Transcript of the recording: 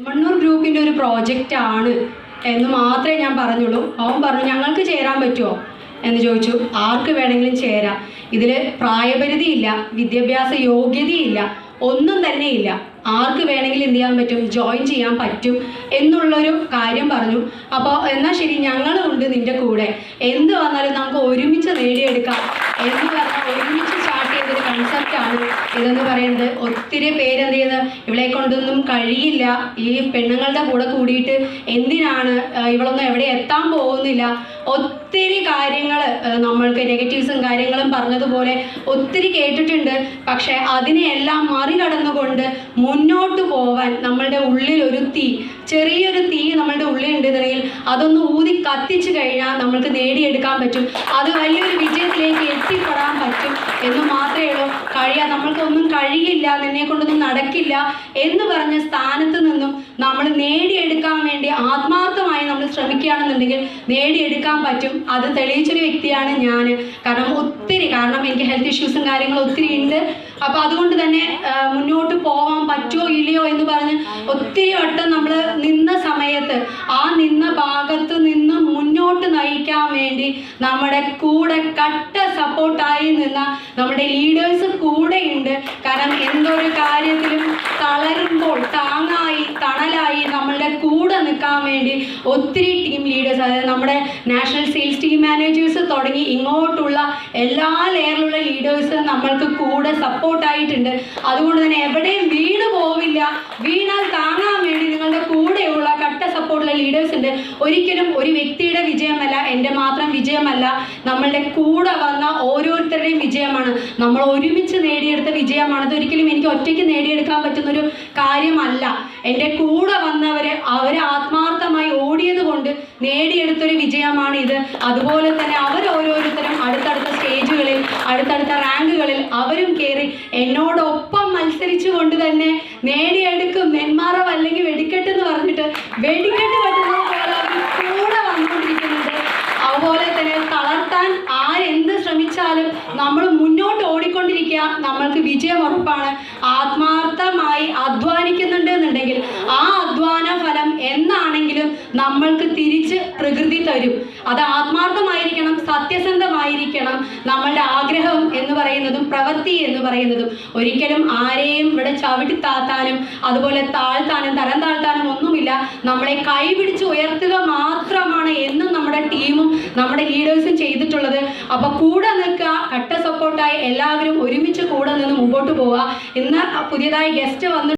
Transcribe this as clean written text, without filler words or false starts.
മണ്ണൂർ ഗ്രൂപ്പിൻ്റെ ഒരു പ്രോജക്റ്റ് ആണ് എന്ന് മാത്രമേ ഞാൻ പറഞ്ഞുള്ളൂ. അവൻ പറഞ്ഞു ഞങ്ങൾക്ക് ചേരാൻ പറ്റുമോ എന്ന് ചോദിച്ചു. ആർക്ക് വേണമെങ്കിലും ചേരാം, ഇതിൽ പ്രായപരിധിയില്ല, വിദ്യാഭ്യാസ യോഗ്യതയില്ല, ഒന്നും തന്നെ ഇല്ല. ആർക്ക് വേണമെങ്കിലും എന്ത് ചെയ്യാൻ പറ്റും, ജോയിൻ ചെയ്യാൻ പറ്റും എന്നുള്ളൊരു കാര്യം പറഞ്ഞു. അപ്പോൾ എന്നാൽ ശരി, ഞങ്ങളുണ്ട് നിൻ്റെ കൂടെ, എന്ത് വന്നാലും നമുക്ക് ഒരുമിച്ച് നേടിയെടുക്കാം എന്ന് പറഞ്ഞാൽ ഒരുമിച്ച് സ്റ്റാർട്ട് ചെയ്തൊരു കൺസെപ്റ്റാണ് ഇതെന്ന് പറയുന്നത്. ഒത്തിരി പേരെന്ത് ചെയ്യുന്നത്, ഇവളെ കൊണ്ടൊന്നും കഴിയില്ല, ഈ പെണ്ണുങ്ങളുടെ കൂടെ കൂടിയിട്ട് എന്തിനാണ്, ഇവളൊന്നും എവിടെ എത്താൻ പോകുന്നില്ല, ഒത്തിരി കാര്യങ്ങൾ നമ്മൾക്ക് നെഗറ്റീവ്സും കാര്യങ്ങളും പറഞ്ഞതുപോലെ ഒത്തിരി കേട്ടിട്ടുണ്ട്. പക്ഷേ അതിനെയെല്ലാം മറികടന്നുകൊണ്ട് മുന്നോട്ട് പോവാൻ നമ്മളുടെ ഉള്ളിൽ ഒരു തീ, ചെറിയൊരു തീ നമ്മളുടെ ഉള്ളിലുണ്ടെന്നുണ്ടെങ്കിൽ അതൊന്ന് ഊതി കത്തിച്ചു കഴിഞ്ഞാൽ നമ്മൾക്ക് നേടിയെടുക്കാൻ പറ്റും. അത് വലിയൊരു വിജയത്തിലേക്ക് എത്തിപ്പെടാൻ പറ്റും എന്ന് മാത്രമേ ഉള്ളൂ. നമ്മൾക്കൊന്നും കഴിയില്ല, നിന്നെ കൊണ്ടൊന്നും നടക്കില്ല എന്ന് പറഞ്ഞ സ്ഥാനത്ത് നിന്നും നമ്മൾ നേടിയെടുക്കാൻ വേണ്ടി ആത്മാർത്ഥമായി നമ്മൾ ശ്രമിക്കുകയാണെന്നുണ്ടെങ്കിൽ നേടിയെടുക്കാൻ പറ്റും. അത് തെളിയിച്ചൊരു വ്യക്തിയാണ് ഞാൻ. കാരണം എനിക്ക് ഹെൽത്ത് ഇഷ്യൂസും കാര്യങ്ങളും ഒത്തിരി ഉണ്ട്. അപ്പോൾ അതുകൊണ്ട് തന്നെ മുന്നോട്ട് പോകാൻ പറ്റുമോ ഇല്ലയോ എന്ന് പറഞ്ഞ് ഒത്തിരി വട്ടം നമ്മൾ നിന്ന സമയത്ത് ആ നിന്ന ഭാഗത്ത് നിന്ന് മുന്നോട്ട് നയിക്കാൻ വേണ്ടി നമ്മുടെ കൂടെ കട്ട സപ്പോർട്ടായി നിന്ന നമ്മുടെ ലീഡേഴ്സ് കൂടെയുണ്ട്. കാരണം എന്തൊരു കാര്യത്തിലും തളരുമ്പോൾ താങ്ങായി തണലായി നമ്മളുടെ കൂടെ നിൽക്കാൻ വേണ്ടി ഒത്തിരി ടീം ലീഡേഴ്സ്, അതായത് നമ്മുടെ നാഷണൽ സെയിൽസ് ടീം മാനേജേഴ്സ് തുടങ്ങി ഇങ്ങോട്ടുള്ള എല്ലാ ലെയറിലുള്ള ലീഡേഴ്സ് നമ്മൾക്ക് കൂടെ സപ്പോർട്ടായിട്ടുണ്ട്. അതുകൊണ്ട് തന്നെ എവിടെയും വീണ് പോവില്ല, വീണാൽ താങ്ങാൻ വേണ്ടി നിങ്ങളുടെ കൂടെയുള്ള കട്ട സപ്പോർട്ടുള്ള ലീഡേഴ്സ് ഉണ്ട്. ഒരിക്കലും ഒരു വ്യക്തിയുടെ വിജയമല്ല, എൻ്റെ മാത്രം വിജയമല്ല, നമ്മളുടെ കൂടെ വന്ന ഓരോരുത്തരുടെയും വിജയമാണ്, നമ്മൾ ഒരുമിച്ച് നേടിയെടുത്ത വിജയമാണ്. അതൊരിക്കലും എനിക്ക് ഒറ്റയ്ക്ക് നേടിയെടുക്കാൻ പറ്റുന്നൊരു കാര്യമല്ല. എൻ്റെ കൂടെ വന്നവർ ആത്മാർത്ഥമായി ഓടിയത് കൊണ്ട് നേടിയെടുത്തൊരു വിജയമാണ് ഇത്. അതുപോലെ തന്നെ ഓരോരുത്തരും അടുത്തടുത്ത സ്റ്റേജുകളിൽ, അടുത്തടുത്ത റാങ്കുകളിൽ അവരും കയറി എന്നോടൊപ്പം മത്സരിച്ചു കൊണ്ട് തന്നെ നേടിയെടുക്കും. നെന്മാറ അല്ലെങ്കിൽ വെടിക്കെട്ട് എന്ന് പറഞ്ഞിട്ട് വെടിക്കെട്ട് പറ്റുന്നത് പോലെ അവർ കൂടെ വന്നുകൊണ്ടിരിക്കുന്നുണ്ട്. അതുപോലെ തന്നെ തളർത്താൻ ആരെന്ത് ശ്രമിച്ചാലും നമ്മൾ മുന്നോട്ട് ഓടിക്കൊണ്ടിരിക്കുക, നമ്മൾക്ക് വിജയം ഉറപ്പാണ്. ആത്മാർത്ഥമായി അധ്വാനിക്കുന്നുണ്ട് എന്നുണ്ടെങ്കിൽ ആ അധ്വാന ഫലം എന്നാണെങ്കിലും നമ്മൾക്ക് തിരിച്ച് പ്രകൃതി തരും. അത് ആത്മാർത്ഥമായിരിക്കണം, സത്യസന്ധമായിരിക്കണം. നമ്മളുടെ ആഗ്രഹം എന്ന് പറയുന്നതും പ്രവൃത്തി എന്ന് പറയുന്നതും ഒരിക്കലും ആരെയും ഇവിടെ ചവിട്ടി താത്താനും അതുപോലെ താഴ്ത്താനും തരം താഴ്ത്താനും ഒന്നുമില്ല. നമ്മളെ കൈപിടിച്ച് ഉയർത്തുക മാത്രമാണ് എന്നും നമ്മുടെ ടീമും നമ്മുടെ ലീഡേഴ്സും ചെയ്തിട്ടുള്ളത്. അപ്പോൾ കൂടെ നിൽക്കുക, കട്ട സപ്പോർട്ടായി എല്ലാവരും ഒരുമിച്ച് കൂടെ നിന്ന് മുമ്പോട്ട് പോവുക. ഇന്ന് പുതിയതായി ഗസ്റ്റ് വന്ന്